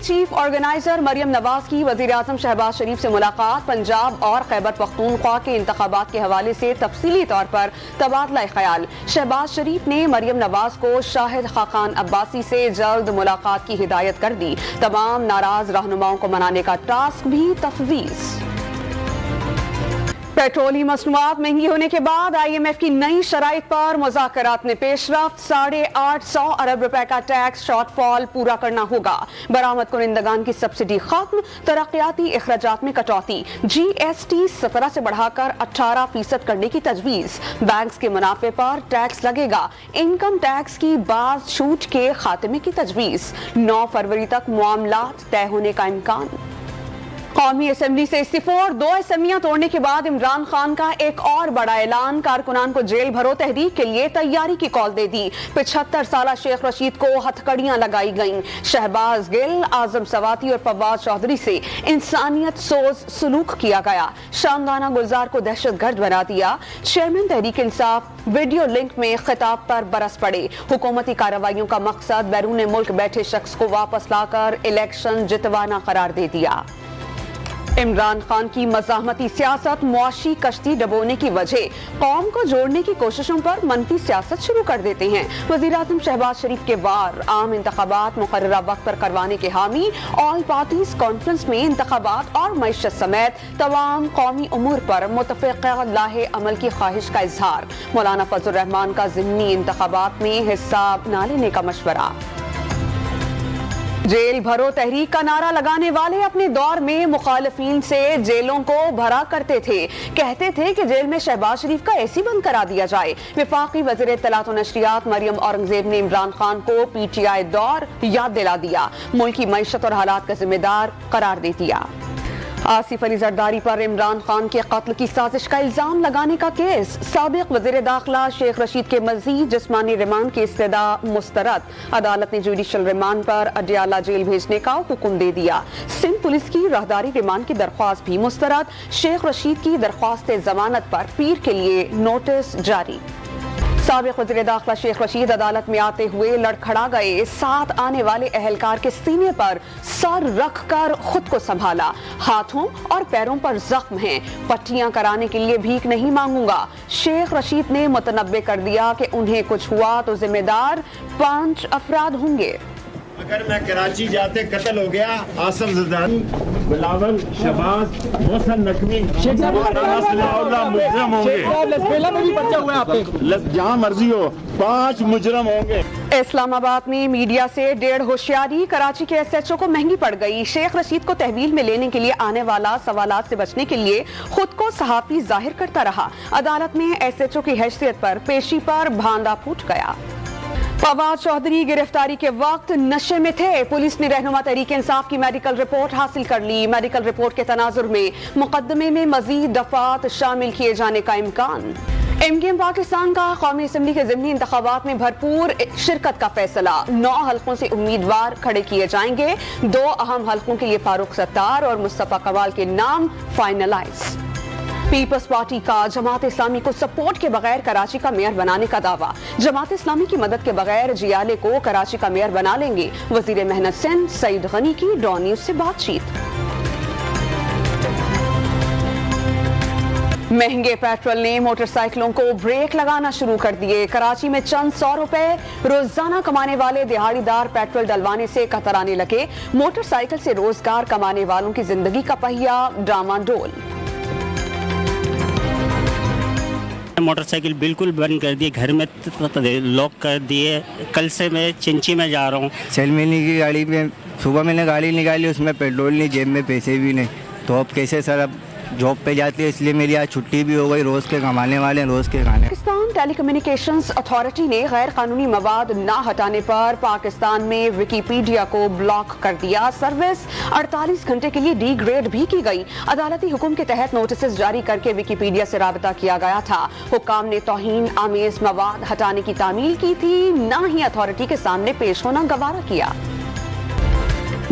Chief organiser Maryam Nawaz की वज़ीर-ए-आज़म शहबाज शरीफ से मुलाकात। पंजाब और खैबर पख्तूनख्वा के इंतखाबात के हवाले से तफसीली तौर पर तबादला ख्याल। शहबाज शरीफ ने मरियम नवाज को शाहिद खाकान अब्बासी से जल्द मुलाकात की हिदायत कर दी। तमाम नाराज रहनुमाओं को मनाने का टास्क भी तफवीज़। पेट्रोली मसनूआत महंगी होने के बाद IMF की नई शराइत पर मुज़ाकरात में पेशरफ्त। 850 अरब रुपए का टैक्स शॉर्टफॉल पूरा करना होगा। बरामद कुनिंदगान की सब्सिडी खत्म, तरक्याती अखराजात में कटौती। GST 17 से बढ़ाकर 18% करने की तजवीज़। बैंक्स के मुनाफे पर टैक्स लगेगा। इनकम टैक्स की बाज़ छूट के खात्मे की तजवीज़। 9 फरवरी तक मामलात तय होने का इम्कान। कौमी असेंबली से इस्तीफा। 2 असेंबलियां तोड़ने के बाद इमरान खान का एक और बड़ा ऐलान। कारकुनान को जेल भरो तहरीक के लिए तैयारी की कॉल दे दी। 75 साला शेख रशीद को हथकड़ियां लगाई गईं। शहबाज गिल, आजम सवाती और फवाद चौधरी से इंसानियत सोज सलूक किया गया। शामदाना गुलजार को दहशतगर्द बना दिया। Chairman Tehreek Insaf video link में खिताब पर बरस पड़े। हुकूमती कार्रवाइयों का मकसद बैरून मुल्क बैठे शख्स को वापस लाकर इलेक्शन जितवाना करार दे दिया। इमरान खान की मज़ाहमती सियासत मुआशी कश्ती डबोने की वजह। कौम को जोड़ने की कोशिशों पर मनफी सियासत शुरू कर देते हैं। वज़ीर-ए-आज़म शहबाज शरीफ के वार। आम इंतखाबात मुकर्ररा वक्त पर करवाने के हामी। ऑल पार्टीज कॉन्फ्रेंस में इंतखाबात और मईशत समेत तमाम कौमी उमूर पर मुतफ़िक़ा लाहे अमल की ख्वाहिश का इजहार। मौलाना फजल रहमान का ज़िमनी इंतखाबात में हिस्सा न लेने का मशवरा। जेल भरो तहरीक का नारा लगाने वाले अपने दौर में मुखालिफिन से जेलों को भरा करते थे। कहते थे कि जेल में शहबाज शरीफ का एसी बंद करा दिया जाए। वफाकी वज़ीर इत्तलात व नशरियात मरियम औरंगजेब ने इमरान खान को PTI दौर याद दिला दिया। मुल्क की मईशत और हालात का जिम्मेदार करार दे दिया। आसिफ अली जरदारी पर इमरान खान के कत्ल की साजिश का इल्जाम लगाने का केस। साबिक वज़ीर दाखिला शेख रशीद के मजीद जिस्मानी रिमांड की इस्तदा मुस्तरद। अदालत ने जुडिशल रिमांड पर अडियाला जेल भेजने का हुक्म दे दिया। सिंध पुलिस की राहदारी रिमांड की दरख्वास्त भी मुस्तरद। शेख रशीद की दरख्वास्त जमानत पर पीर के लिए नोटिस जारी। साबिक वज़ीर दाखिला शेख रशीद अदालत में आते हुए लड़खड़ा गए। साथ आने वाले अहलकार के सीने पर सर रखकर खुद को संभाला। हाथों और पैरों पर जख्म हैं। पट्टियां कराने के लिए भीख नहीं मांगूंगा। शेख रशीद ने मुतनब्बे कर दिया कि उन्हें कुछ हुआ तो जिम्मेदार 5 अफराद होंगे। अगर मैं कराची जाते कत्ल हो गया, आसिफ ज़रदारी, बिलावल, शहबाज, मोहसन नकवी मुजरम होंगे। जहाँ मर्जी हो 5 मुजरम होंगे। इस्लामाबाद में मीडिया से 1.5 होशियारी। कराची के SHO को महंगी पड़ गई। शेख रशीद को तहवील में लेने के लिए आने वाला सवालात से बचने के लिए खुद को सहाफी जाहिर करता रहा। अदालत में SHO की हैसियत पर पेशी पर भांडा फूट गया। फवाद चौधरी गिरफ्तारी के वक्त नशे में थे। पुलिस ने रहनुमा तहरीक इंसाफ की मेडिकल रिपोर्ट हासिल कर ली। मेडिकल रिपोर्ट के तनाजुर में मुकदमे में मजीद दफात शामिल किए जाने का इम्कान। MKM पाकिस्तान का कौमी असेंबली के ज़िमनी इंतखाबात में भरपूर शिरकत का फैसला। 9 हल्कों से उम्मीदवार खड़े किए जाएंगे। 2 अहम हल्कों के लिए फारूक सत्तार और मुस्तफा कमाल के नाम फाइनलाइज। पीपल्स पार्टी का जमात इस्लामी को सपोर्ट के बगैर कराची का मेयर बनाने का दावा। जमात इस्लामी की मदद के बगैर जियाले को कराची का मेयर बना लेंगे। वजीर मेहनत सिंध सईद गनी की डॉन न्यूज से बातचीत। महंगे पेट्रोल ने मोटरसाइकिलों को ब्रेक लगाना शुरू कर दिए। कराची में चंद 100 रुपए रोजाना कमाने वाले दिहाड़ीदार पेट्रोल डलवाने से कतराने लगे। मोटरसाइकिल से रोजगार कमाने वालों की जिंदगी का पहिया डामाडोल। मोटरसाइकिल बिल्कुल बंद कर दिए, घर में लॉक कर दिए। कल से मैं चिंची में जा रहा हूँ। सेल मिलने की गाड़ी में सुबह मैंने गाड़ी निकाली, उसमें पेट्रोल नहीं, जेब में पैसे भी नहीं। तो अब कैसे सर, अब जॉब पे जाती है, इसलिए मेरी आज छुट्टी भी हो गई। रोज़ के कमाने वाले रोज़ के खाने। पाकिस्तान टेलीकम्युनिकेशंस अथॉरिटी ने गैर कानूनी मवाद न हटाने पर पाकिस्तान में विकीपीडिया को ब्लॉक कर दिया। सर्विस 48 घंटे के लिए डिग्रेड भी की गई। अदालती हुक्म के तहत नोटिस जारी करके विकीपीडिया से राबता किया गया था। हुक्काम ने तौहीन आमेज मवाद हटाने की तामील की थी, न ही अथॉरिटी के सामने पेश होना गवारा किया।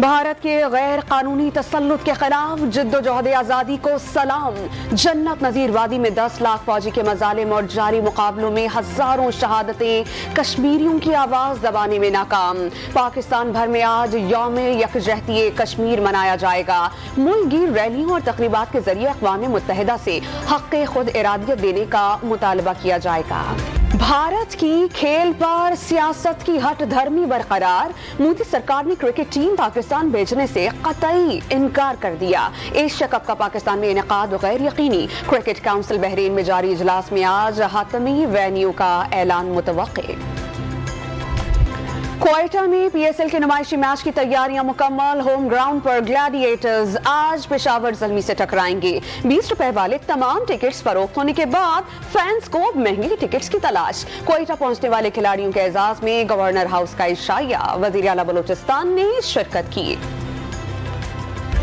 भारत के गैर कानूनी तसल्लुत के खिलाफ जिद्दोजहद आज़ादी को सलाम। जन्नत नज़ीर वादी में 10 लाख फौजी के मजालिम और जारी मुकाबलों में हजारों शहादतें, कश्मीरियों की आवाज़ दबाने में नाकाम। पाकिस्तान भर में आज यौम यकजहती कश्मीर मनाया जाएगा। मुल्क गिर रैलियों और तकरीबात के जरिए अक़वाम मुत्तहिदा से हक़ खुद इरादियत देने का मुतालबा किया जाएगा। भारत की खेल पर सियासत की हट धर्मी बरकरार। मोदी सरकार ने क्रिकेट टीम पाकिस्तान भेजने से कतई इनकार कर दिया। एशिया कप का पाकिस्तान में इनेकाद गैर यकीनी। क्रिकेट काउंसिल बहरीन में जारी इजलास में आज हातमी वेन्यू का ऐलान मुतवक्के। क्वेटा में पीएसएल के नुमाइशी मैच की तैयारियां मुकम्मल। होम ग्राउंड पर ग्लैडिएटर्स आज पेशावर ज़ल्मी से टकराएंगे। 20 रुपए वाले तमाम टिकट्स फरोख्त होने के बाद फैंस को महंगी टिकट्स की तलाश। क्वेटा पहुंचने वाले खिलाड़ियों के एजाज में गवर्नर हाउस का इशाया। वज़ीर आला बलोचिस्तान ने शिरकत की।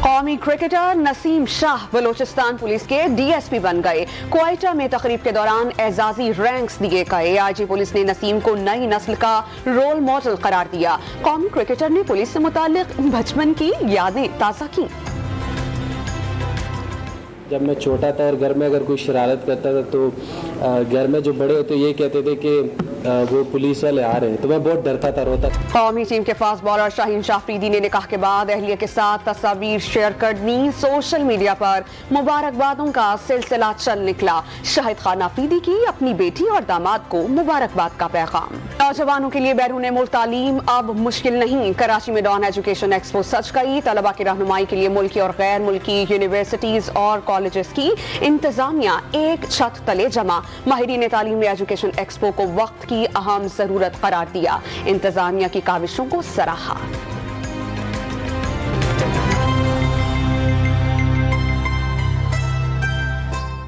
कौमी क्रिकेटर नसीम शाह बलोचिस्तान पुलिस के डीएसपी बन गए। क्वेटा में तकरीब के दौरान एजाजी रैंक्स दिए गए। आईजी पुलिस ने नसीम को नई नस्ल का रोल मॉडल करार दिया। कौमी क्रिकेटर ने पुलिस से मुताल्लिक बचपन की यादें ताज़ा की। जब मैं छोटा था और घर में अगर कोई शरारत करता था तो घर में जो बड़े होते ये कहते थे कि वो पुलिस वाले आ रहे हैं, तो मैं बहुत डरता था, रोता था। कौमी टीम के फास्ट बॉलर शाहीन शाह अफरीदी ने निकाह के बाद अहलिया के साथ तस्वीर शेयर करनी। सोशल मीडिया पर मुबारकबादों का सिलसिला चल निकला। शाहिद खान अफरीदी की अपनी बेटी और दामाद को मुबारकबाद का पैगाम। नौजवानों के लिए बैरून मुल्क तालीम अब मुश्किल नहीं। कराची में डॉन एजुकेशन एक्सपो सच गई। तलबा की रहनुमाई के लिए मुल्की और गैर मुल्की यूनिवर्सिटीज और कॉलेजेस की इंतजामिया एक छत तले जमा। माहिरीन तालीम ने एजुकेशन एक्सपो को वक्त की अहम जरूरत करार दिया। इंतजामिया की काविशों को सराहा।